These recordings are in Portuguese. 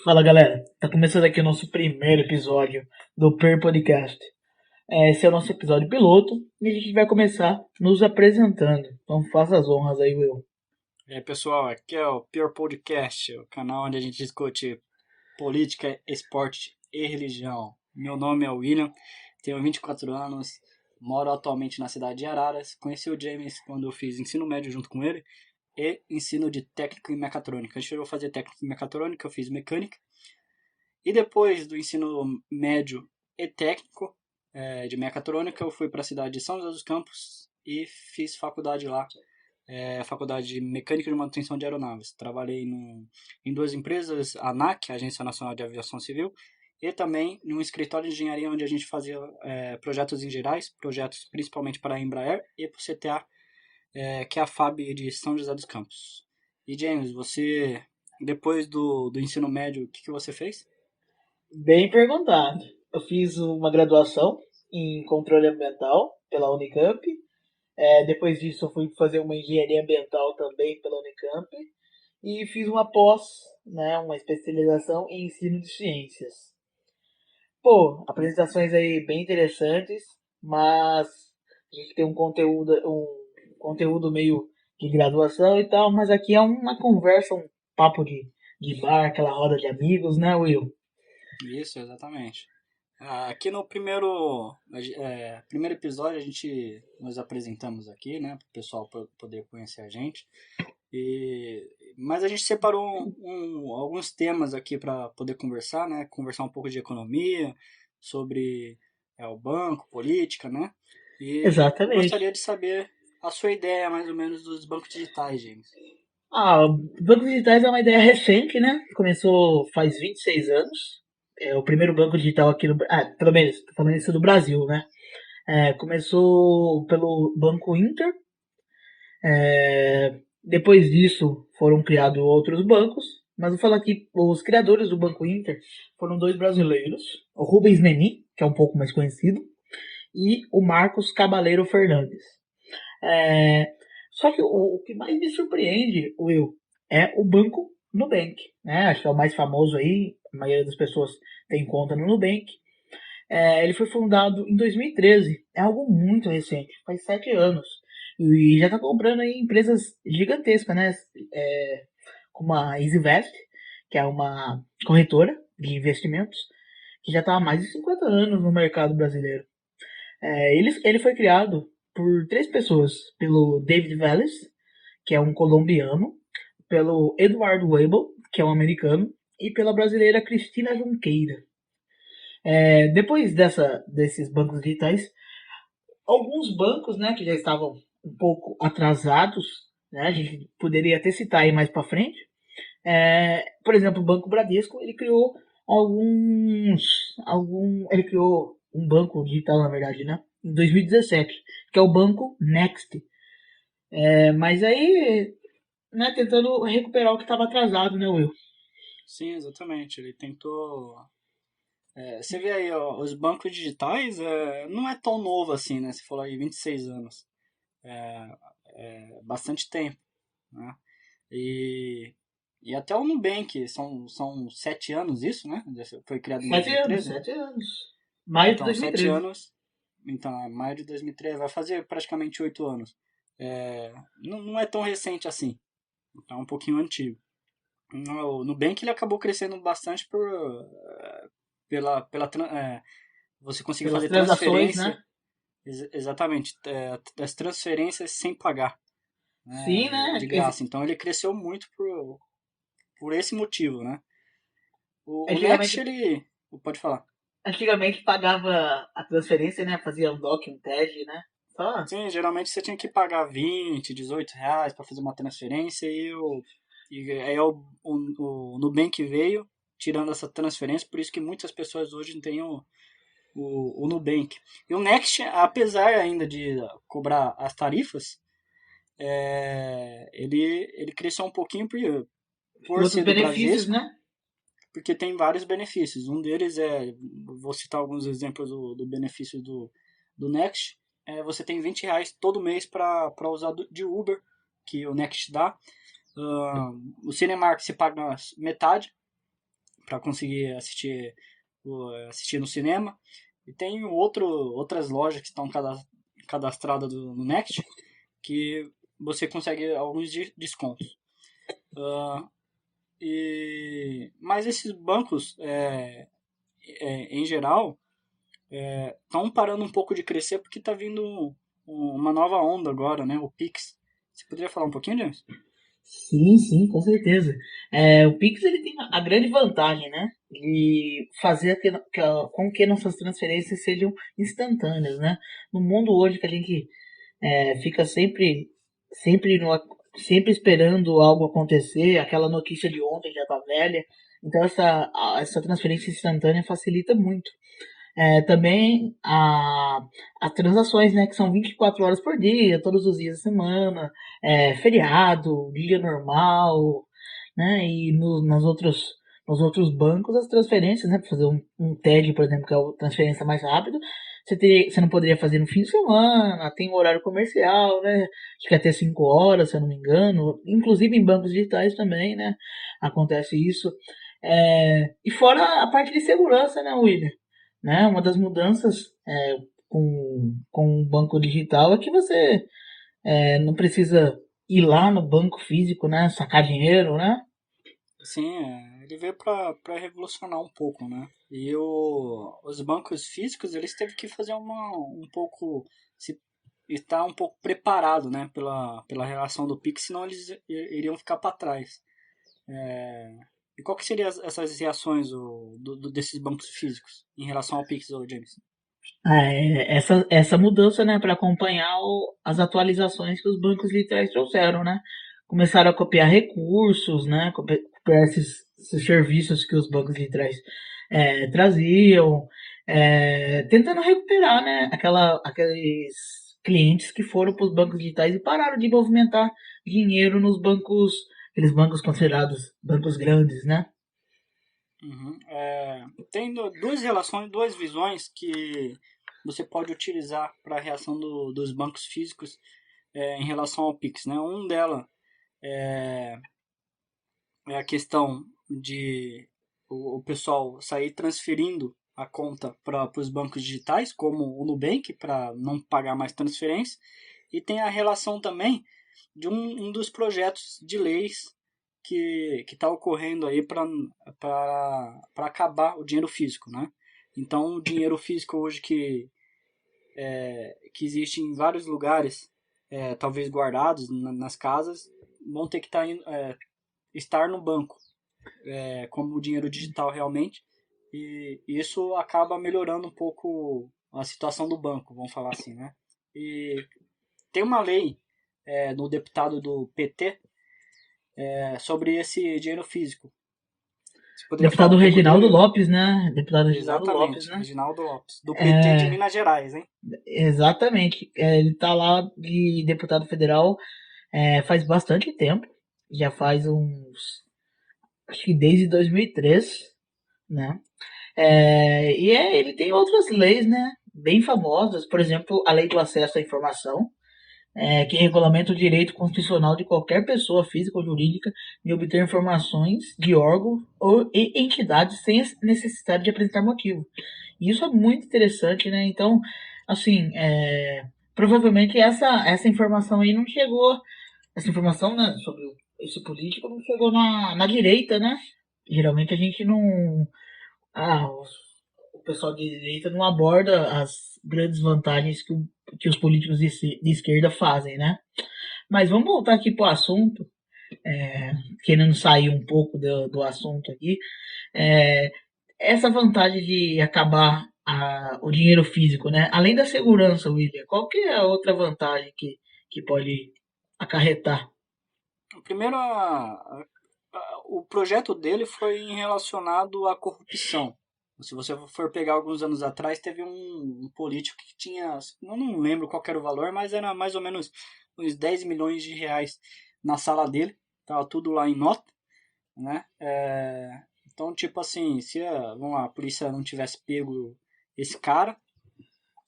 Fala galera, tá começando aqui o nosso primeiro episódio do Per Podcast. Esse é o nosso episódio piloto e a gente vai começar nos apresentando. Então faça as honras aí, Will. E aí, pessoal, aqui é o Pure Podcast, o canal onde a gente discute política, esporte e religião. Meu nome é William, tenho 24 anos, moro atualmente na cidade de Araras. Conheci o James quando eu fiz ensino médio junto com ele e ensino de técnico em mecatrônica. Antes de eu fazer técnico em mecatrônica, eu fiz mecânica. E depois do ensino médio e técnico de mecatrônica, eu fui para a cidade de São José dos Campos e fiz faculdade lá, Faculdade de Mecânica de Manutenção de Aeronaves. Trabalhei em duas empresas, a ANAC, Agência Nacional de Aviação Civil, e também em um escritório de engenharia onde a gente fazia projetos em gerais, projetos principalmente para a Embraer e para o CTA, que é a FAB de São José dos Campos. E James, você, depois do ensino médio, o que você fez? Bem perguntado. Eu fiz uma graduação em controle ambiental pela Unicamp. Depois disso eu fui fazer uma engenharia ambiental também pela Unicamp. E fiz uma pós, né, uma especialização em ensino de ciências. Pô, apresentações aí bem interessantes, mas a gente tem um conteúdo meio de graduação e tal, mas aqui é uma conversa, um papo de bar, aquela roda de amigos, né, Will? Isso, exatamente. Aqui no primeiro episódio a gente nos apresentamos aqui, né, para o pessoal poder conhecer a gente. Mas a gente separou alguns temas aqui para poder conversar, né, conversar um pouco de economia, sobre o banco, política, né. E eu Exatamente. gostaria de saber a sua ideia mais ou menos dos bancos digitais, James. Ah, o Banco Digitais é uma ideia recente, né? Começou faz 26 anos. É o primeiro banco digital aqui no Brasil. Pelo menos, tô falando isso do Brasil, né? Começou pelo Banco Inter. Depois disso, foram criados outros bancos. Mas vou falar que os criadores do Banco Inter foram dois brasileiros. O Rubens Menin, que é um pouco mais conhecido, e o Marcos Cabaleiro Fernandes. É, Só que o que mais me surpreende, Will, é o Banco Nubank. Né? Acho que é o mais famoso aí, a maioria das pessoas tem conta no Nubank. Ele foi fundado em 2013, é algo muito recente, faz 7 anos. E já está comprando aí empresas gigantescas, né? Como a EasyVest, que é uma corretora de investimentos, que já está há mais de 50 anos no mercado brasileiro. Ele foi criado por três pessoas, pelo David Vélez, que é um colombiano, pelo Eduardo Weibel, que é um americano, e pela brasileira Cristina Junqueira. Depois desses bancos digitais, alguns bancos, né, que já estavam um pouco atrasados, né, a gente poderia até citar aí mais para frente. Por exemplo, o Banco Bradesco, ele criou ele criou um banco digital, na verdade, né, em 2017, que é o Banco Next. Mas aí, né, tentando recuperar o que estava atrasado, né, Will? Sim, exatamente. Ele tentou. Você vê aí, ó, os bancos digitais não é tão novo assim, né? Você falou aí 26 anos. É bastante tempo, né? E, e até o Nubank, são 7 anos isso, né? Foi criado em 7 anos, 2013. 7 anos. Maio de Então, 7 2013. anos. Então, é maio de 2013, vai fazer praticamente 8 anos. Não é tão recente assim. É um pouquinho antigo. O Nubank ele acabou crescendo bastante pela você conseguir Pelas fazer transações, transferência, né? exatamente, as transferências sem pagar, Sim, né, né? de graça. Então ele cresceu muito por esse motivo, né? O Next, Antigamente, ele. Pode falar. antigamente pagava a transferência, né? Fazia um DOC, um TED, né? Só. Sim, geralmente você tinha que pagar 20, R$ 18 para fazer uma transferência e aí o Nubank veio tirando essa transferência, por isso que muitas pessoas hoje têm o Nubank. E o Next, apesar ainda de cobrar as tarifas, ele cresceu um pouquinho E por outros ser do benefícios, Bradesco, né? porque tem vários benefícios. Um deles vou citar alguns exemplos do benefício do Next. Você tem R$ 20 todo mês para usar de Uber, que o Next dá. O Cinemark você paga metade, para conseguir assistir no cinema. E tem outras lojas que estão cadastradas no Next que você consegue alguns descontos. Mas esses bancos, em geral, estão parando um pouco de crescer porque está vindo uma nova onda agora, né? O Pix. Você poderia falar um pouquinho, James? Sim, sim, com certeza. O Pix ele tem a grande vantagem, né? De fazer com que nossas transferências sejam instantâneas, né? No mundo hoje que a gente fica sempre, sempre esperando algo acontecer, aquela notícia de ontem já tá velha. Então essa transferência instantânea facilita muito. Também as transações, né, que são 24 horas por dia, todos os dias da semana, feriado, dia normal, né, e nos outros bancos as transferências, né, para fazer um TED, por exemplo, que é a transferência mais rápida, você não poderia fazer no fim de semana, tem um horário comercial, né, acho que até 5 horas, se eu não me engano, inclusive em bancos digitais também, né, acontece isso. E fora a parte de segurança, né, William? Né? Uma das mudanças com o banco digital é que você não precisa ir lá no banco físico, né? Sacar dinheiro, né? Sim, ele veio para revolucionar um pouco, né? E os bancos físicos, eles teve que fazer um pouco, estar um pouco preparado, né? Pela relação do Pix, senão eles iriam ficar para trás. E qual que seriam essas reações desses bancos físicos em relação ao Pix, James? Essa mudança, né, para acompanhar as atualizações que os bancos digitais trouxeram, né? Começaram a copiar recursos, né? Copiar esses serviços que os bancos digitais traziam, tentando recuperar, né? Aqueles clientes que foram para os bancos digitais e pararam de movimentar dinheiro nos bancos, aqueles bancos considerados bancos grandes, né? Uhum. Tem duas visões que você pode utilizar para a reação dos bancos físicos em relação ao Pix, né? Um dela é a questão de o pessoal sair transferindo a conta para os bancos digitais, como o Nubank, para não pagar mais transferência. E tem a relação também de um dos projetos de leis que está ocorrendo aí para acabar o dinheiro físico, né? Então, o dinheiro físico hoje que existe em vários lugares, talvez guardados nas casas, vão ter que estar no banco, como o dinheiro digital realmente. E isso acaba melhorando um pouco a situação do banco, vamos falar assim, né? E tem uma lei no deputado do PT sobre esse dinheiro físico. Você poderia falar Deputado um pouco Reginaldo dele? Lopes, né? Deputado Reginaldo Lopes, Exatamente, né? Reginaldo Lopes, do PT de É, Minas Gerais, hein? Exatamente. Ele tá lá de deputado federal faz bastante tempo. Já faz uns. Acho que desde 2003, né? Ele tem outras leis, né? Bem famosas. Por exemplo, a Lei do Acesso à Informação, que regulamenta o direito constitucional de qualquer pessoa física ou jurídica de obter informações de órgãos e entidades sem necessidade de apresentar motivo. E isso é muito interessante, né? Então, assim, provavelmente essa informação aí não chegou, essa informação, né, sobre esse político não chegou na direita, né? Geralmente a gente não. O pessoal de direita não aborda as grandes vantagens que os políticos de esquerda fazem, né? Mas vamos voltar aqui para o assunto, querendo sair um pouco do assunto aqui. É, Essa vantagem de acabar o dinheiro físico, né? Além da segurança, William, qual que é a outra vantagem que pode acarretar? Primeiro, o projeto dele foi relacionado à corrupção. Se você for pegar alguns anos atrás, teve um político que tinha, eu não lembro qual era o valor, mas era mais ou menos uns 10 milhões de reais na sala dele. Tava tudo lá em nota, né? Então, tipo assim, se vamos lá, a polícia não tivesse pego esse cara,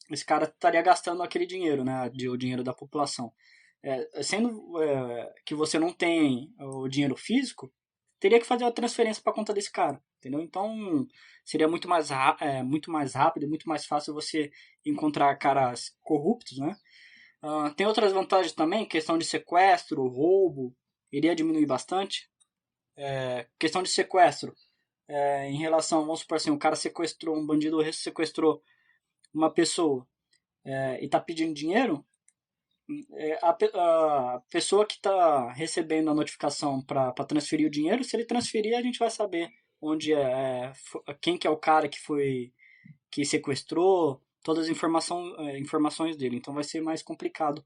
estaria gastando aquele dinheiro, né? O dinheiro da população. Sendo que você não tem o dinheiro físico, teria que fazer uma transferência para conta desse cara. entendeu? Então, seria muito mais rápido, muito mais fácil você encontrar caras corruptos, né? Tem outras vantagens também, questão de sequestro, roubo, iria diminuir bastante. Questão de sequestro, em relação, vamos supor assim, um cara sequestrou, um bandido sequestrou uma pessoa e está pedindo dinheiro, a pessoa que está recebendo a notificação para transferir o dinheiro, se ele transferir, a gente vai saber onde quem que é o cara que sequestrou, todas as informações dele. Então vai ser mais complicado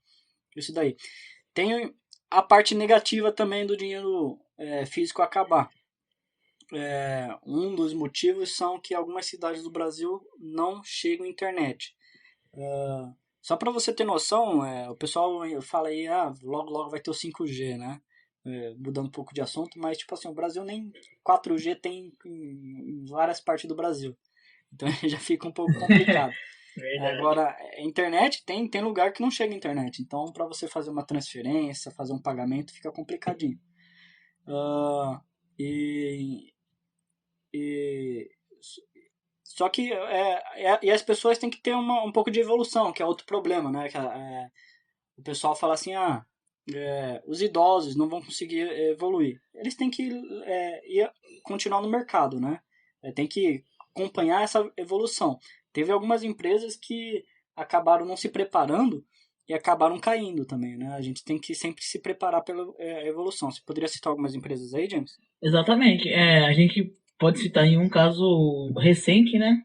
isso daí. Tem a parte negativa também do dinheiro físico acabar. Um dos motivos são que algumas cidades do Brasil não chegam à internet. Só para você ter noção, o pessoal fala aí, logo logo vai ter o 5G, né? Mudando um pouco de assunto, mas tipo assim, o Brasil nem 4G tem em várias partes do Brasil. Então já fica um pouco complicado. Verdade. Agora, a internet tem lugar que não chega à internet. Então, para você fazer uma transferência, fazer um pagamento, fica complicadinho. E, e só que e as pessoas têm que ter um pouco de evolução, que é outro problema, né? O pessoal fala assim, os idosos não vão conseguir evoluir. Eles têm que continuar no mercado, né? Tem que acompanhar essa evolução. Teve algumas empresas que acabaram não se preparando e acabaram caindo também, né? A gente tem que sempre se preparar pela evolução. Você poderia citar algumas empresas aí, James? Exatamente. A gente pode citar em um caso recente, né?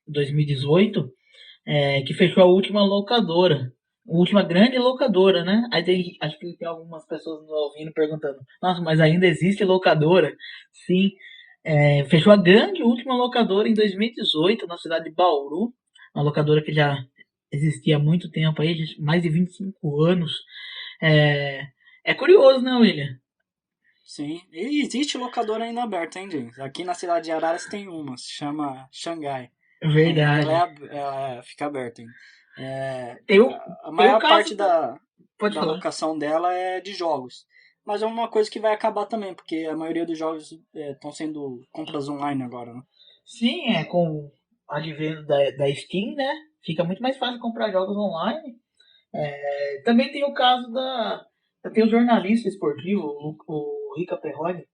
2018, que fechou a última locadora. A última grande locadora, né? Aí acho que tem algumas pessoas nos ouvindo perguntando: nossa, mas ainda existe locadora? Sim. Fechou a grande última locadora em 2018 na cidade de Bauru. Uma locadora que já existia há muito tempo aí, mais de 25 anos. É curioso, né, William? Sim, e existe locadora ainda aberta, hein, James? Aqui na cidade de Araras tem uma, se chama Xangai. Verdade. Ela fica aberta ainda. Tem o, A tem o maior caso parte da. Pode da falar. locação dela é de jogos. Mas é uma coisa que vai acabar também, porque a maioria dos jogos estão sendo compras online agora, né? Sim, com o advento da Steam, né? Fica muito mais fácil comprar jogos online. Também tem o caso da. Tem o jornalista esportivo, o Rica Perrone,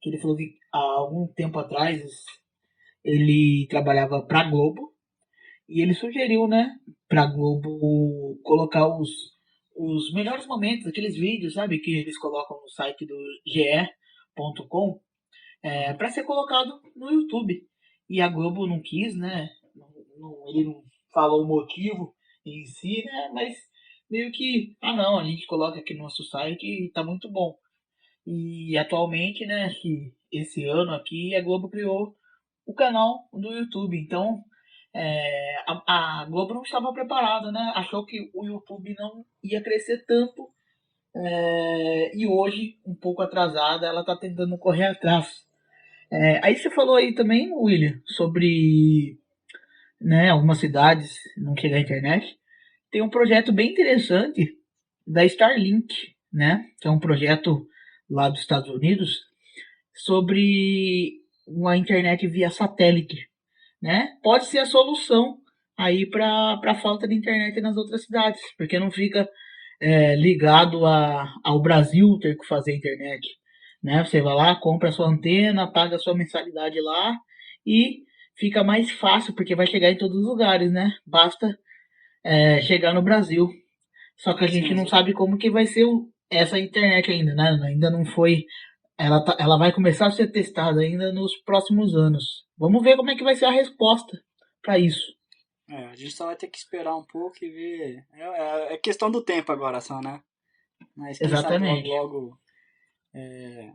que ele falou que há algum tempo atrás ele trabalhava para a Globo e ele sugeriu, né, para a Globo colocar os melhores momentos, aqueles vídeos, sabe, que eles colocam no site do ge.com, Uhum. para ser colocado no YouTube. E a Globo não quis, né? Ele não falou o motivo em si, né? Mas meio que, não, a gente coloca aqui no nosso site e tá muito bom. E atualmente, né, que esse ano aqui, a Globo criou o canal do YouTube. Então, a Globo não estava preparada, né? Achou que o YouTube não ia crescer tanto. E hoje, um pouco atrasada, ela está tentando correr atrás. Aí você falou aí também, William, sobre, né, algumas cidades não chegar à internet. Tem um projeto bem interessante da Starlink, né? Que é um projeto lá dos Estados Unidos sobre uma internet via satélite, né? Pode ser a solução aí para a falta de internet nas outras cidades, porque não fica ligado ao Brasil ter que fazer internet, né? Você vai lá, compra a sua antena, paga a sua mensalidade lá e fica mais fácil porque vai chegar em todos os lugares, né? Basta chegar no Brasil. Só que a Sim, gente não sabe como que vai ser essa internet ainda, né? Ainda não foi. Ela vai começar a ser testada ainda nos próximos anos. Vamos ver como é que vai ser a resposta para isso. a gente só vai ter que esperar um pouco e ver. É questão do tempo agora só, né? Mas quem sabe logo, Exatamente. logo é,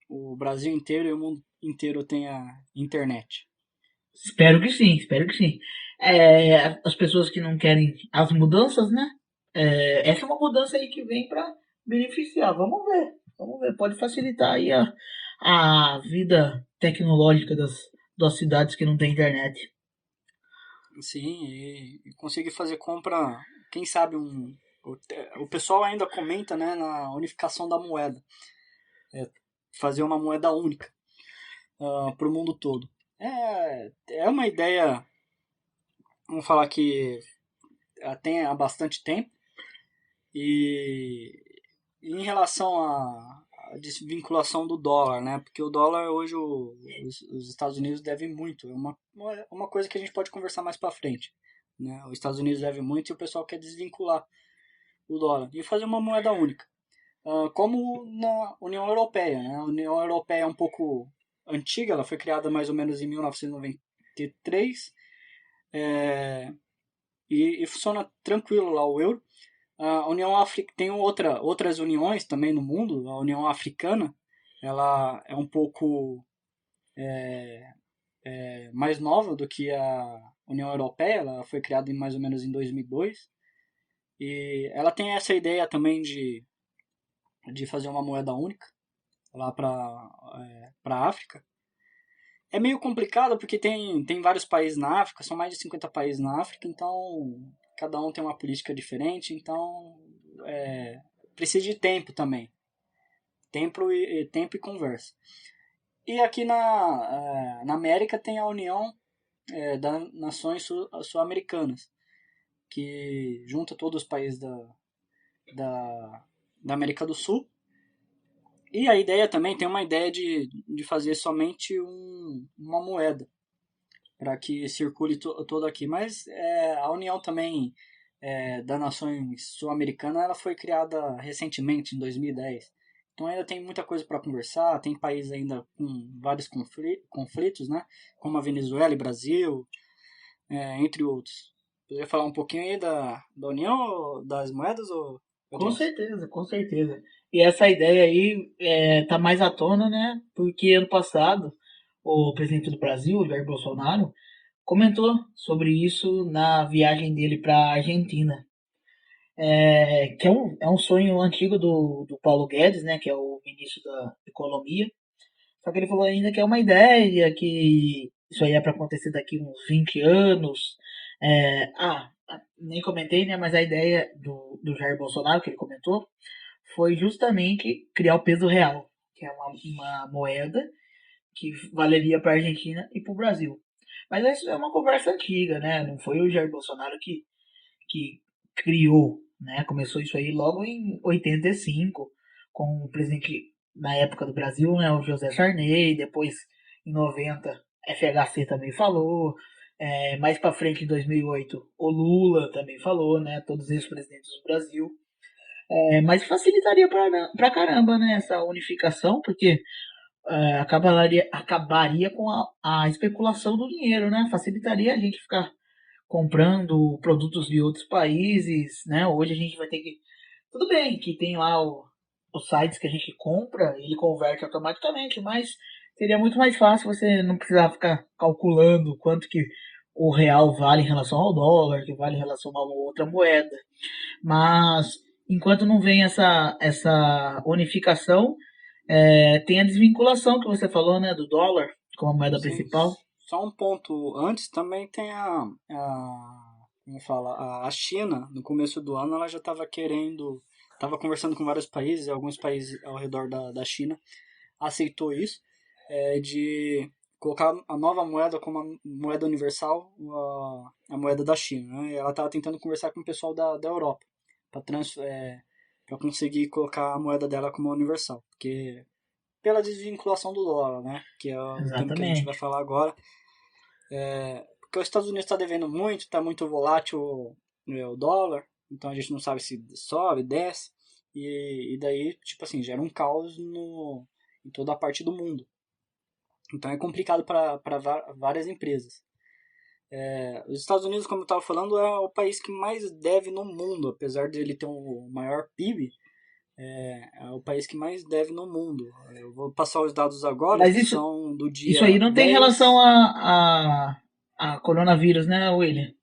o Brasil inteiro e o mundo inteiro tenha internet. Espero que sim, espero que sim. As pessoas que não querem as mudanças, né? Essa é uma mudança aí que vem para beneficiar. Vamos ver. Pode facilitar aí a vida tecnológica das cidades que não tem internet. Sim, e conseguir fazer compra, quem sabe o pessoal ainda comenta, né, na unificação da moeda, fazer uma moeda única. para o mundo todo. É uma ideia, vamos falar que tem há bastante tempo, e em relação à desvinculação do dólar, né? Porque o dólar hoje os Estados Unidos devem muito. É uma coisa que a gente pode conversar mais para frente, né? Os Estados Unidos devem muito e o pessoal quer desvincular o dólar e fazer uma moeda única. Como na União Europeia, né? A União Europeia é um pouco antiga, ela foi criada mais ou menos em 1993, e funciona tranquilo lá o euro. A União Africana tem outras uniões também no mundo. A União Africana, ela é um pouco mais nova do que a União Europeia. Ela foi criada mais ou menos em 2002 e ela tem essa ideia também de fazer uma moeda única lá para a África. É meio complicado porque tem vários países na África, são mais de 50 países na África, então cada um tem uma política diferente, então precisa de tempo também. Tempo e conversa. E aqui na América tem a União das Nações Sul-Americanas, que junta todos os países da América do Sul. E a ideia também tem uma ideia de fazer somente uma moeda para que circule todo aqui. Mas a União também das Nações Sul-Americanas ela foi criada recentemente, em 2010. Então ainda tem muita coisa para conversar, tem países ainda com vários conflitos, né? Como a Venezuela e Brasil, entre outros. Poderia falar um pouquinho aí da União, das moedas, ou Com James? certeza, com certeza. E essa ideia aí tá mais à tona, né? Porque ano passado o presidente do Brasil, Jair Bolsonaro, comentou sobre isso na viagem dele para a Argentina. Que é um sonho antigo do Paulo Guedes, né? Que é o ministro da Economia. Só que ele falou ainda que é uma ideia, que isso aí é para acontecer daqui uns 20 anos. Nem comentei, né? Mas a ideia do Jair Bolsonaro, que ele comentou, foi justamente criar o peso real, que é uma moeda que valeria para a Argentina e para o Brasil. Mas isso é uma conversa antiga, né? Não foi o Jair Bolsonaro que criou, né? Começou isso aí logo em 85, com o presidente na época do Brasil, né? O José Sarney. Depois, em 90, FHC também falou. Mais para frente, em 2008, o Lula também falou, né? Todos esses presidentes do Brasil. Mas facilitaria pra caramba, né, essa unificação, porque acabaria com a especulação do dinheiro, né? Facilitaria a gente ficar comprando produtos de outros países, né? Hoje a gente vai ter que. Tudo bem que tem lá os sites que a gente compra, ele converte automaticamente, mas seria muito mais fácil você não precisar ficar calculando quanto que o real vale em relação ao dólar, que vale em relação a uma outra moeda. Mas enquanto não vem essa unificação, tem a desvinculação que você falou, né, do dólar como a moeda Sim, principal. só um ponto antes, também tem como fala, a China, no começo do ano, ela já estava estava conversando com vários países, alguns países ao redor da China aceitou isso, de colocar a nova moeda como a moeda universal, a moeda da China, né? E ela estava tentando conversar com o pessoal da Europa para conseguir colocar a moeda dela como universal, porque pela desvinculação do dólar, né? Que é o tema que a gente vai Exatamente. falar agora. Porque os Estados Unidos está devendo muito, está muito volátil o dólar, então a gente não sabe se sobe, desce, e daí, tipo assim, gera um caos em toda a parte do mundo. Então é complicado para várias empresas. Os Estados Unidos, como eu estava falando, é o país que mais deve no mundo, apesar de ele ter o maior PIB, é o país que mais deve no mundo. Eu vou passar os dados agora, Mas que isso, são do isso aí dia não tem relação 10. a coronavírus, né, William?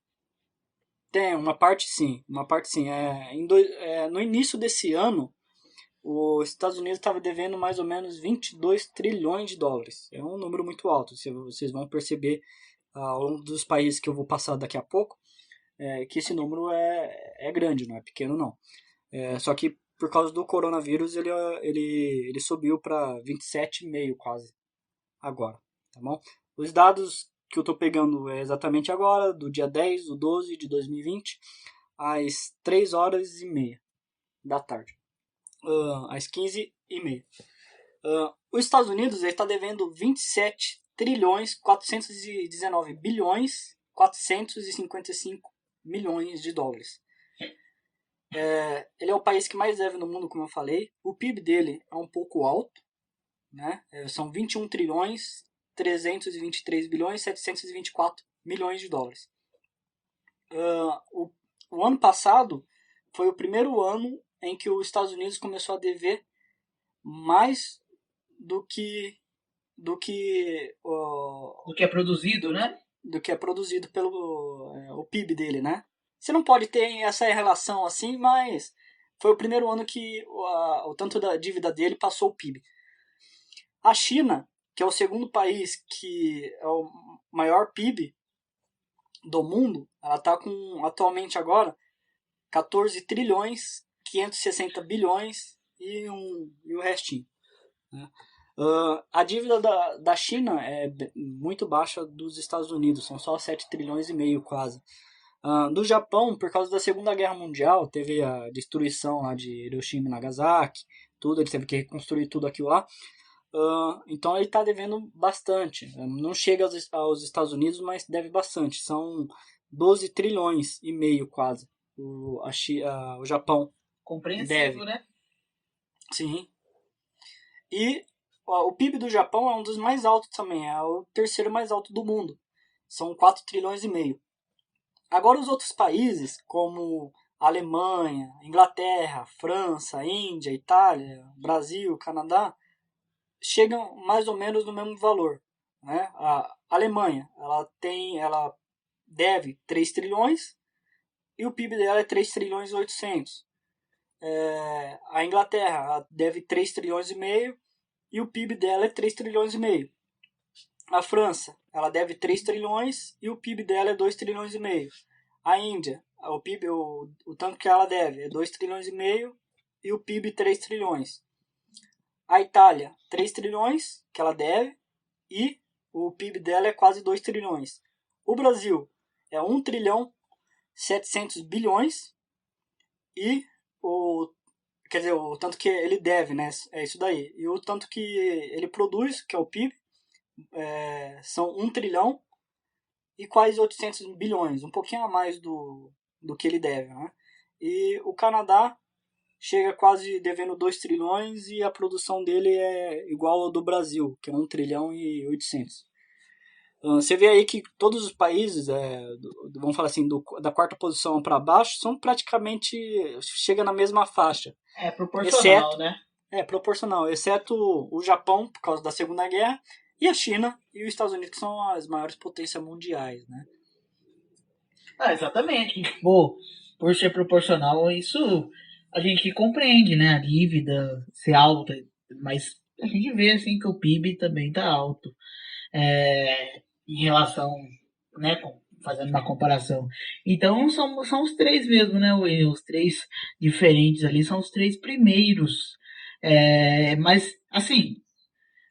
Tem, uma parte sim. No início desse ano, os Estados Unidos estava devendo mais ou menos 22 trilhões de dólares. É um número muito alto, vocês vão perceber ao longo dos países que eu vou passar daqui a pouco, que esse número é grande, não é pequeno não. Só que por causa do coronavírus ele subiu para 27,5 quase agora. tá bom? Os dados que eu estou pegando é exatamente agora, do dia 10/12 de 2020, às 3h30 da tarde, às 15h30. Os Estados Unidos está devendo 27 trilhões 419 bilhões 455 milhões de dólares. Ele é o país que mais deve no mundo, como eu falei. O PIB dele é um pouco alto, né? São 21 trilhões 323 bilhões 724 milhões de dólares. O ano passado foi o primeiro ano em que os Estados Unidos começou a dever mais do que é produzido, né? Do que é produzido pelo o PIB dele, né? Você não pode ter essa relação assim, mas foi o primeiro ano que o tanto da dívida dele passou o PIB. A China, que é o segundo país que é o maior PIB do mundo, ela está com, atualmente agora, 14 trilhões 560 bilhões e o restinho, né? A dívida da China é muito baixa dos Estados Unidos, são só 7 trilhões e meio quase. Do Japão, por causa da Segunda Guerra Mundial, teve a destruição lá de Hiroshima e Nagasaki, tudo, ele teve que reconstruir tudo aquilo lá. Então ele está devendo bastante. Não chega aos Estados Unidos, mas deve bastante. São 12 trilhões e meio quase. O Japão compreensível, deve. Né? Sim. E o PIB do Japão é um dos mais altos também. É o terceiro mais alto do mundo. São 4 trilhões e meio. Agora os outros países, como Alemanha, Inglaterra, França, Índia, Itália, Brasil, Canadá, chegam mais ou menos no mesmo valor, né? A Alemanha, ela deve 3 trilhões e o PIB dela é 3 trilhões e 800. A Inglaterra deve 3 trilhões e meio e o PIB dela é 3 trilhões e meio. A França, ela deve 3 trilhões e o PIB dela é 2 trilhões e meio. A Índia, o PIB, o tanto que ela deve é 2 trilhões e meio e o PIB 3 trilhões. A Itália, 3 trilhões que ela deve e o PIB dela é quase 2 trilhões. O Brasil é 1 trilhão 700 bilhões e quer dizer, o tanto que ele deve, né? É isso daí. E o tanto que ele produz, que é o PIB, são 1 trilhão e quase 800 bilhões, um pouquinho a mais do que ele deve, né? E o Canadá chega quase devendo 2 trilhões e a produção dele é igual ao do Brasil, que é 1 trilhão e 800. Você vê aí que todos os países, vamos falar assim, da quarta posição para baixo, são praticamente, chega na mesma faixa. É proporcional, né? É proporcional, exceto o Japão, por causa da Segunda Guerra, e a China e os Estados Unidos, que são as maiores potências mundiais, né? Exatamente. Por ser proporcional, isso a gente compreende, né? A dívida ser alta, mas a gente vê assim que o PIB também está alto. Em relação, né, fazendo uma comparação. Então são os três mesmo, né? Os três diferentes ali são os três primeiros. Mas, assim,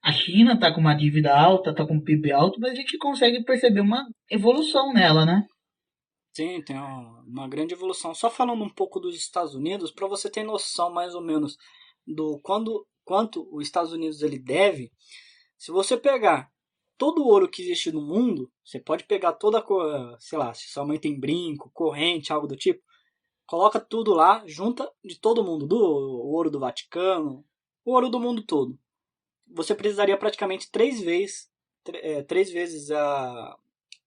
a China está com uma dívida alta, está com um PIB alto, mas a gente consegue perceber uma evolução nela, né? Sim, tem uma grande evolução. Só falando um pouco dos Estados Unidos, para você ter noção mais ou menos do quanto os Estados Unidos ele deve, se você pegar todo o ouro que existe no mundo, você pode pegar toda a, sei lá, se sua mãe tem brinco, corrente, algo do tipo, coloca tudo lá, junta de todo mundo, do ouro do Vaticano, o ouro do mundo todo. Você precisaria praticamente 3 vezes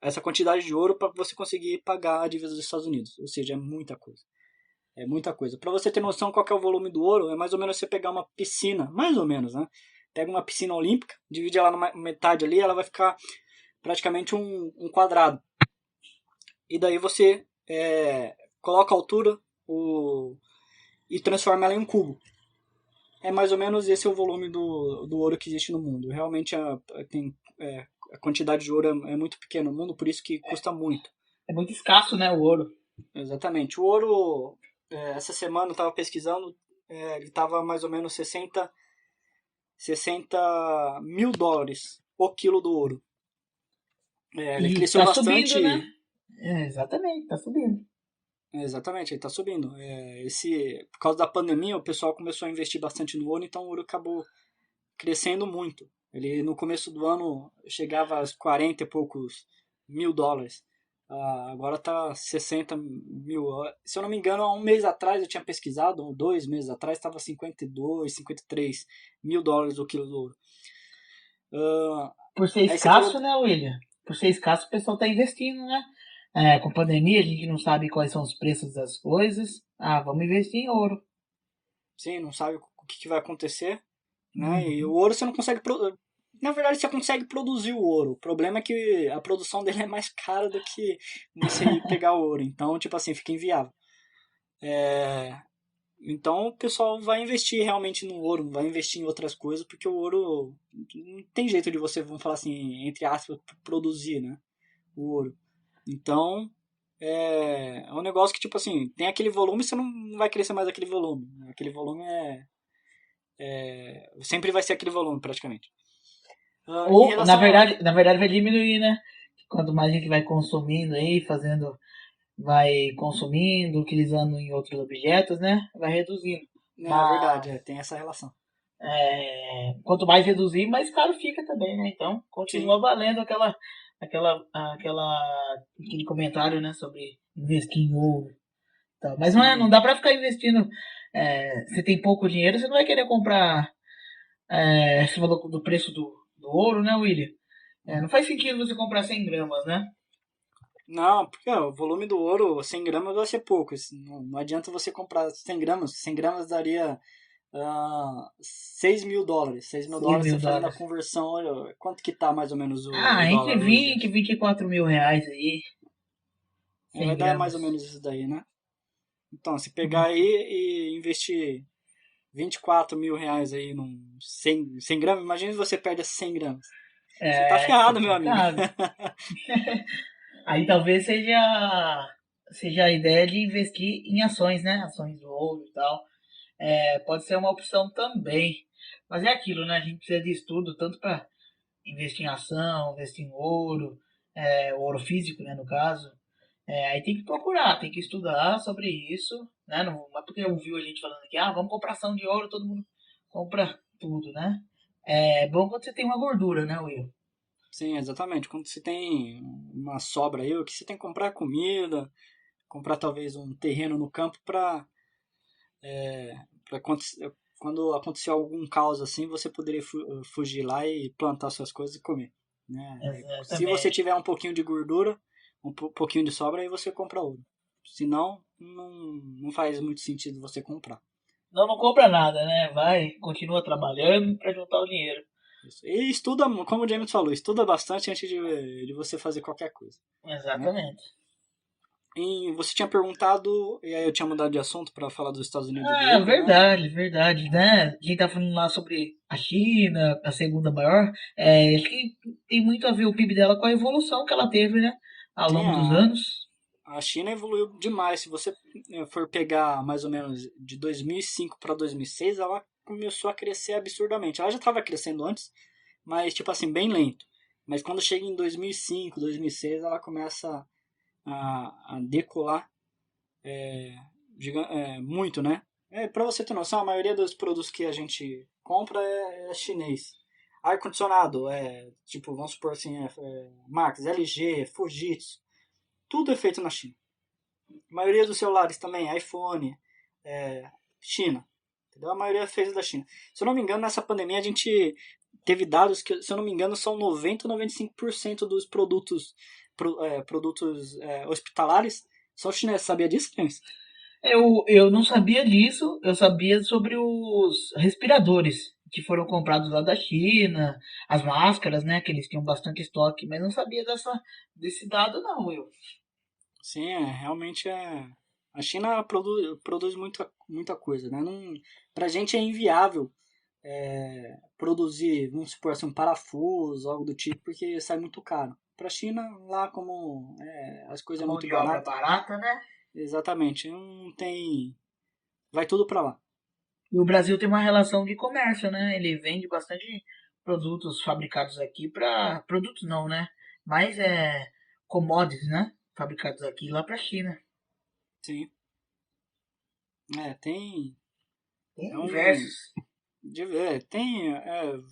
essa quantidade de ouro para você conseguir pagar a dívida dos Estados Unidos. Ou seja, é muita coisa. É muita coisa. Para você ter noção qual que é o volume do ouro, é mais ou menos você pegar uma piscina, mais ou menos, né? Pega uma piscina olímpica, divide ela na metade ali, ela vai ficar praticamente um quadrado. E daí você coloca a altura e transforma ela em um cubo. É mais ou menos esse o volume do ouro que existe no mundo. Realmente a quantidade de ouro é muito pequena no mundo, por isso que custa muito. É muito escasso, né, o ouro. Exatamente. O ouro, essa semana eu estava pesquisando, ele estava mais ou menos 60 mil dólares o quilo do ouro. Ele E cresceu tá subindo, né? bastante. Exatamente, tá subindo. Exatamente, ele está subindo. Por causa da pandemia, o pessoal começou a investir bastante no ouro, então o ouro acabou crescendo muito. Ele no começo do ano chegava a 40 e poucos mil dólares. Agora está 60 mil. Se eu não me engano, há um mês atrás eu tinha pesquisado, ou 2 meses atrás, estava 52, 53 mil dólares o quilo do ouro. Por ser Aí você falou. escasso, né, William? Por ser escasso, o pessoal tá investindo, né? Com pandemia, a gente não sabe quais são os preços das coisas. Ah, vamos investir em ouro. Sim, não sabe o que vai acontecer, né? E o Uhum. ouro você não consegue. Na verdade, você consegue produzir o ouro. O problema é que a produção dele é mais cara do que você ir pegar o ouro. Então, tipo assim, fica inviável. Então, o pessoal vai investir realmente no ouro, não vai investir em outras coisas, porque o ouro não tem jeito de você, vamos falar assim, entre aspas, produzir, né? O ouro. Então, é um negócio que, tipo assim, tem aquele volume, você não vai crescer mais aquele volume. Aquele volume sempre vai ser aquele volume, praticamente. Em Ou, relação a. na verdade vai diminuir, né? Quanto mais a gente vai consumindo aí, vai consumindo, utilizando em outros objetos, né? Vai reduzindo. É verdade, Mas tem essa relação. quanto mais reduzir, mais caro fica também, né? Então Sim, continua valendo aquele comentário, né? Sobre investir em ouro. Tá. Mas não sim. dá pra ficar investindo. Você tem pouco dinheiro, você não vai querer comprar. Você falou do preço do ouro, né, William? Não Uhum. faz sentido você comprar 100 gramas, né? Não, porque o volume do ouro, 100 gramas vai ser pouco. Não adianta você comprar 100 gramas. 100 gramas daria 6 mil dólares. 6 mil 6 dólares você mil fazendo a dólares. conversão, olha, quanto que tá mais ou menos o Entre dólar hoje? 20 e 24 mil reais aí, Vai 100 dar mais ou gramas. menos isso daí, né? Então, se pegar Hum. aí e investir 24 mil reais aí num 100 gramas, imagina se você perde esses 100 gramas. Você tá É ferrado, meu amigo. complicado. Aí talvez seja a ideia de investir em ações, né? Ações do ouro e tal. Pode ser uma opção também. Mas é aquilo, né? A gente precisa de estudo tanto para investir em ação, investir em ouro, ouro físico, né, no caso. Aí tem que procurar, tem que estudar sobre isso, né? Não é porque ouviu a gente falando aqui, vamos comprar ação de ouro, todo mundo compra tudo, né? É bom quando você tem uma gordura, né, Will? Sim, exatamente. Quando você tem uma sobra aí, o que você tem que comprar é comida, comprar talvez um terreno no campo para quando acontecer algum caos assim, você poderia fugir lá e plantar suas coisas e comer. Né? Se você Exatamente. tiver um pouquinho de gordura, pouquinho de sobra, aí você compra ouro. Senão, não faz muito sentido você comprar. Não compra nada, né? Vai, continua trabalhando para juntar o dinheiro. Isso. E estuda, como o James falou, estuda bastante antes de você fazer qualquer coisa. Né? Exatamente. E você tinha perguntado, e aí eu tinha mudado de assunto para falar dos Estados Unidos do ouro, né? Verdade, verdade, né? A gente tá falando lá sobre a China, a segunda maior. Acho que tem muito a ver o PIB dela com a evolução que ela teve, né? Ao Sim, longo dos anos. a China evoluiu demais. Se você for pegar mais ou menos de 2005 para 2006, ela começou a crescer absurdamente. Ela já estava crescendo antes, mas tipo assim, bem lento. Mas quando chega em 2005, 2006, ela começa a decolar muito, né? Para você ter noção, a maioria dos produtos que a gente compra é chinês. Ar-condicionado, tipo, vamos supor assim, marcas LG, Fujitsu, tudo é feito na China. A maioria dos celulares também, iPhone, é, China. Entendeu? A maioria é feita da China. Se eu não me engano, nessa pandemia a gente teve dados que, se eu não me engano, são 90 ou 95% dos produtos hospitalares são chineses. Sabia disso, James? Eu não sabia disso, eu sabia sobre os respiradores que foram comprados lá da China, as máscaras, né? Que eles tinham bastante estoque, mas não sabia desse dado, não, Will. Sim, realmente é. A China produz muita coisa, né? Não, pra gente é inviável produzir, vamos supor assim, um parafuso, algo do tipo, porque sai muito caro. Pra China, lá como as A coisas é mão muito de obra barata, barata, né? exatamente, não tem. Vai tudo pra lá. E o Brasil tem uma relação de comércio, né? Ele vende bastante produtos fabricados aqui para produtos não, né? mais commodities, né? Fabricados aqui lá para a China. Sim. Tem. É Tem um. diversos. Tem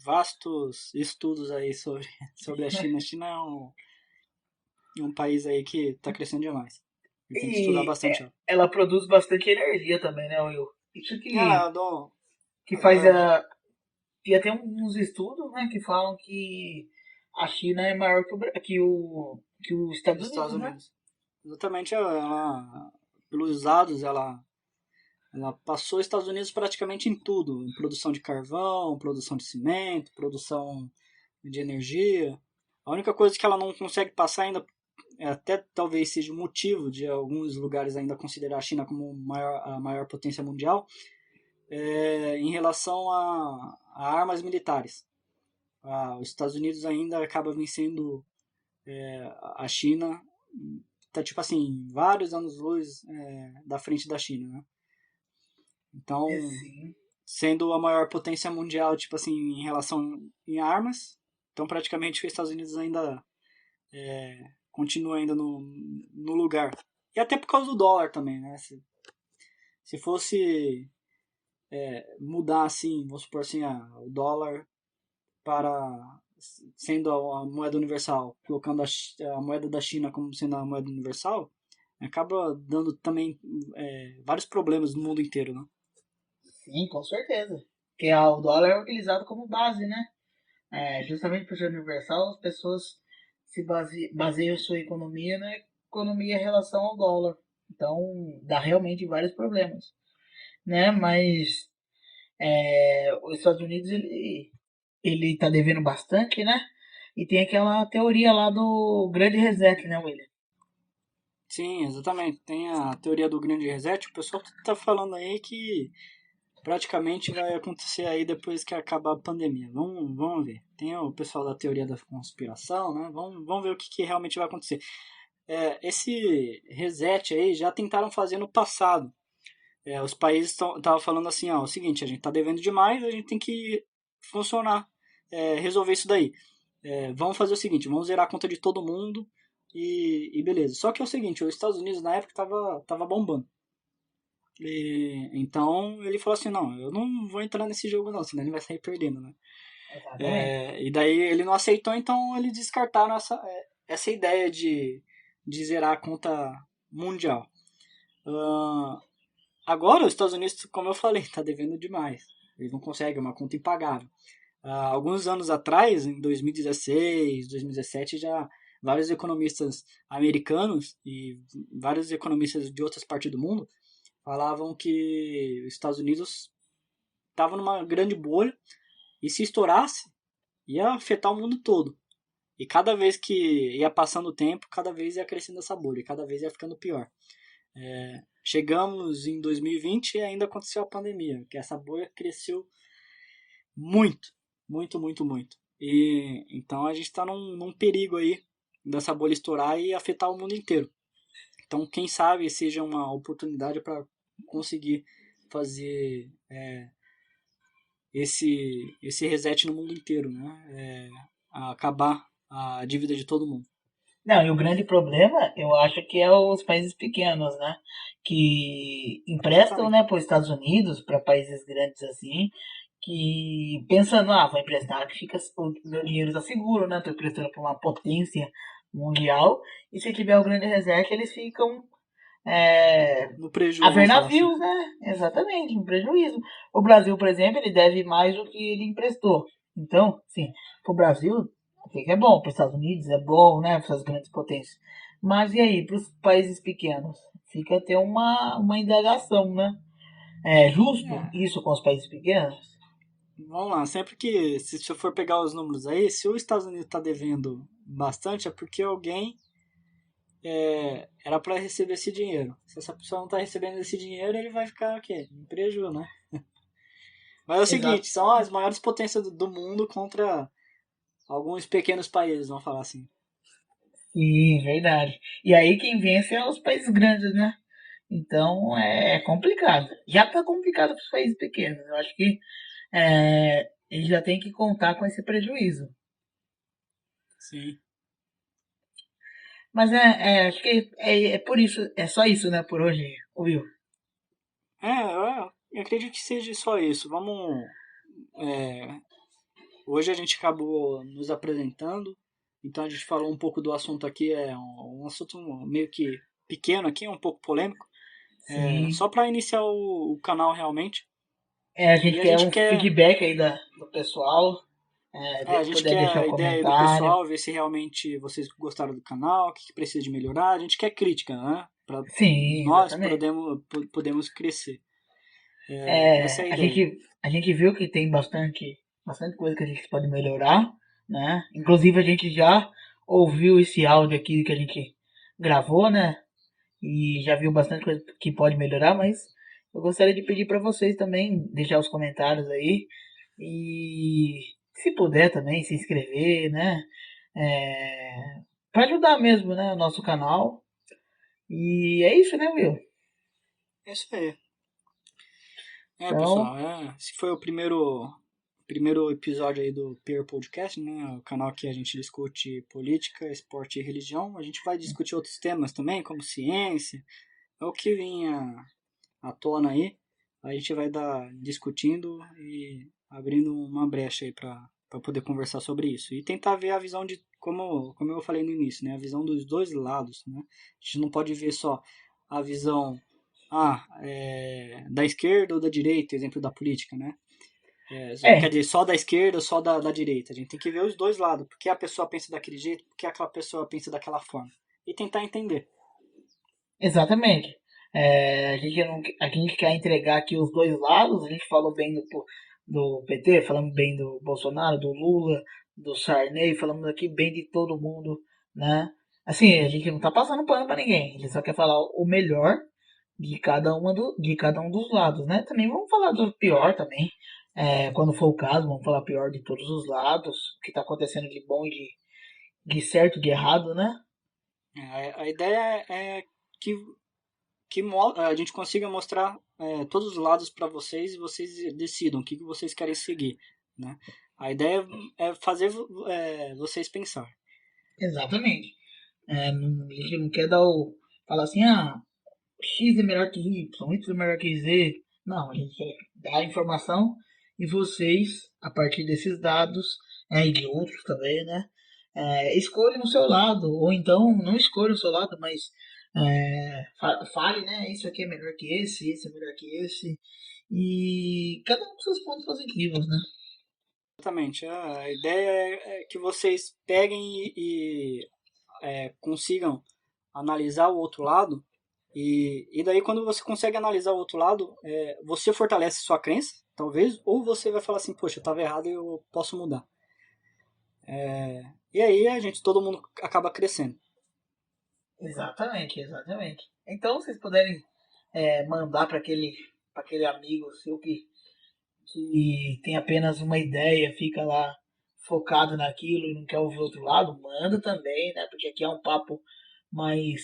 vastos estudos aí sobre, sobre a China. A China é um país aí que está crescendo demais. E tem que estudar E bastante ela. ela produz bastante energia também, né, Will? Isso Ah, eu dou. que faz ah, e até uns estudos, né, que falam que a China é maior que os Estados Dos Estados Unidos, né? Unidos. Exatamente, pelos dados, ela passou os Estados Unidos praticamente em tudo, em produção de carvão, produção de cimento, produção de energia. A única coisa que ela não consegue passar ainda, até talvez seja o motivo de alguns lugares ainda considerar a China como a maior potência mundial, em relação a armas militares. Os Estados Unidos ainda acaba vencendo a China, tá tipo assim, vários anos-luz da frente da China, né? Então, Sim. sendo a maior potência mundial, tipo assim, em relação em armas, então praticamente os Estados Unidos ainda continua ainda no lugar. E até por causa do dólar também, né? Se fosse mudar assim, vamos supor assim, o dólar para sendo a moeda universal, colocando a moeda da China como sendo a moeda universal, acaba dando também vários problemas no mundo inteiro, né? Sim, com certeza. Porque o dólar é utilizado como base, né? Justamente por ser universal, as pessoas baseiam sua economia na economia em relação ao dólar. Então, dá realmente vários problemas, né? Mas os Estados Unidos, ele tá devendo bastante, né? E tem aquela teoria lá do grande reset, né, William? Sim, exatamente. Tem a teoria do grande reset. O pessoal tá falando aí que praticamente vai acontecer aí depois que acabar a pandemia. Vamos ver. Tem o pessoal da teoria da conspiração, né? Vamos ver o que realmente vai acontecer. Esse reset aí já tentaram fazer no passado. Os países estavam falando assim, ó, o seguinte, a gente está devendo demais, a gente tem que funcionar, resolver isso daí. Vamos fazer o seguinte, vamos zerar a conta de todo mundo e beleza. Só que é o seguinte, os Estados Unidos na época tava bombando. Então ele falou assim, não, eu não vou entrar nesse jogo não, senão ele vai sair perdendo, né? Exatamente. E daí ele não aceitou, então eles descartaram essa ideia de zerar a conta mundial. Ah, Agora, os Estados Unidos, como eu falei, está devendo demais. Eles não conseguem, é uma conta impagável. Alguns anos atrás, em 2016, 2017, já vários economistas americanos e vários economistas de outras partes do mundo falavam que os Estados Unidos estavam numa grande bolha e se estourasse, ia afetar o mundo todo. E cada vez que ia passando o tempo, cada vez ia crescendo essa bolha, e cada vez ia ficando pior. Chegamos em 2020 e ainda aconteceu a pandemia, que essa bolha cresceu muito, muito, muito, muito. E então a gente está num perigo aí dessa bolha estourar e afetar o mundo inteiro. Então, quem sabe seja uma oportunidade para conseguir fazer esse reset no mundo inteiro, né? Acabar a dívida de todo mundo. Não, e o grande problema, eu acho que é os países pequenos, né? Que emprestam, Exatamente. né, para os Estados Unidos, para países grandes assim, que pensando, vou emprestar, que fica, o meu dinheiro está seguro, né? Estou emprestando para uma potência mundial, e se tiver o grande reset, eles ficam No a prejuízo, ver vamos falar assim. navios, né? Exatamente, um prejuízo. O Brasil, por exemplo, ele deve mais do que ele emprestou. Então, sim, para o Brasil, o que é bom? Para os Estados Unidos é bom, né? Para essas grandes potências. Mas e aí, para os países pequenos? Fica até uma indagação, né? É justo É, isso com os países pequenos? vamos lá, sempre que, se você for pegar os números aí, se os Estados Unidos está devendo bastante, é porque alguém era para receber esse dinheiro. Se essa pessoa não está recebendo esse dinheiro, ele vai ficar o quê? Em prejuízo, né? Mas é o seguinte, são as Exatamente. maiores potências do mundo contra alguns pequenos países, vamos falar assim. Sim, verdade. E aí quem vence é os países grandes, né? Então é complicado. Já está complicado para os países pequenos. Eu acho que eles já têm que contar com esse prejuízo. Sim. Mas acho que é por isso, é só isso, né, por hoje, Will. Eu acredito que seja só isso. É, hoje a gente acabou nos apresentando, então a gente falou um pouco do assunto aqui, é um assunto meio que pequeno aqui, um pouco polêmico, Sim. só para iniciar o canal realmente. A gente E a quer gente um quer, feedback aí do pessoal, a gente puder quer deixar a o ideia aí do comentário. pessoal, ver se realmente vocês gostaram do canal, o que precisa de melhorar. A gente quer crítica, né? Para Sim, nós exatamente. podemos crescer. Essa é a É, ideia. a gente viu que tem bastante coisa que a gente pode melhorar, né? Inclusive a gente já ouviu esse áudio aqui que a gente gravou, né? E já viu bastante coisa que pode melhorar, mas eu gostaria de pedir para vocês também deixar os comentários aí e se puder também se inscrever, né? É, para ajudar mesmo, né, o nosso canal. E é isso, né, Will? É isso aí. Então, Pessoal, esse foi o primeiro episódio aí do Peer Podcast, né? O canal que a gente discute política, esporte e religião. A gente vai discutir outros temas também, como ciência, é o que vinha à tona aí. A gente vai dar discutindo e abrindo uma brecha aí para poder conversar sobre isso. E tentar ver a visão de, como eu falei no início, né? A visão dos dois lados, né? A gente não pode ver só a visão da esquerda ou da direita, exemplo da política, né? Quer é, dizer, só da esquerda ou só da direita. A gente tem que ver os dois lados. Porque a pessoa pensa daquele jeito, porque aquela pessoa pensa daquela forma. E tentar entender. exatamente. A gente quer entregar aqui os dois lados. A gente falou bem do PT, falamos bem do Bolsonaro, do Lula, do Sarney, falamos aqui bem de todo mundo, né? Assim, a gente não tá passando pano pra ninguém. A gente só quer falar o melhor de cada um dos lados, né? Também vamos falar do pior também. Quando for o caso, vamos falar pior de todos os lados, o que tá acontecendo de bom e de certo e de errado, né? A ideia é que a gente consiga mostrar todos os lados para vocês e vocês decidam o que vocês querem seguir, né? A ideia é fazer vocês pensar. Exatamente. A gente não quer falar assim, X é melhor que Y, Y é melhor que Z. Não, a gente quer dar a informação e vocês, a partir desses dados, e de outros também, né? Escolhem o seu lado, ou então não escolha o seu lado, mas fale, né? Isso aqui é melhor que esse é melhor que esse. E cada um com seus pontos positivos, né? Exatamente. A ideia é que vocês peguem e consigam analisar o outro lado. E daí, quando você consegue analisar o outro lado, você fortalece sua crença, talvez, ou você vai falar assim: poxa, eu estava errado e eu posso mudar. E aí, todo mundo acaba crescendo. Exatamente, exatamente. Então, vocês puderem mandar para aquele amigo seu que tem apenas uma ideia, fica lá focado naquilo e não quer ouvir outro lado, manda também, né? Porque aqui é um papo mais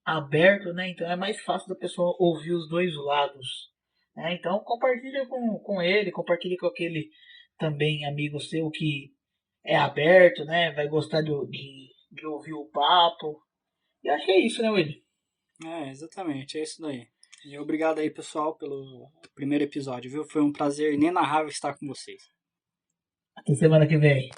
aberto, né? Então é mais fácil da pessoa ouvir os dois lados. Né? Então compartilha com ele, compartilha com aquele também amigo seu que é aberto, né? Vai gostar de ouvir o papo. E acho que é isso, né, William? Exatamente, é isso daí. E obrigado aí, pessoal, pelo primeiro episódio, viu? Foi um prazer inenarrável estar com vocês. Até semana que vem.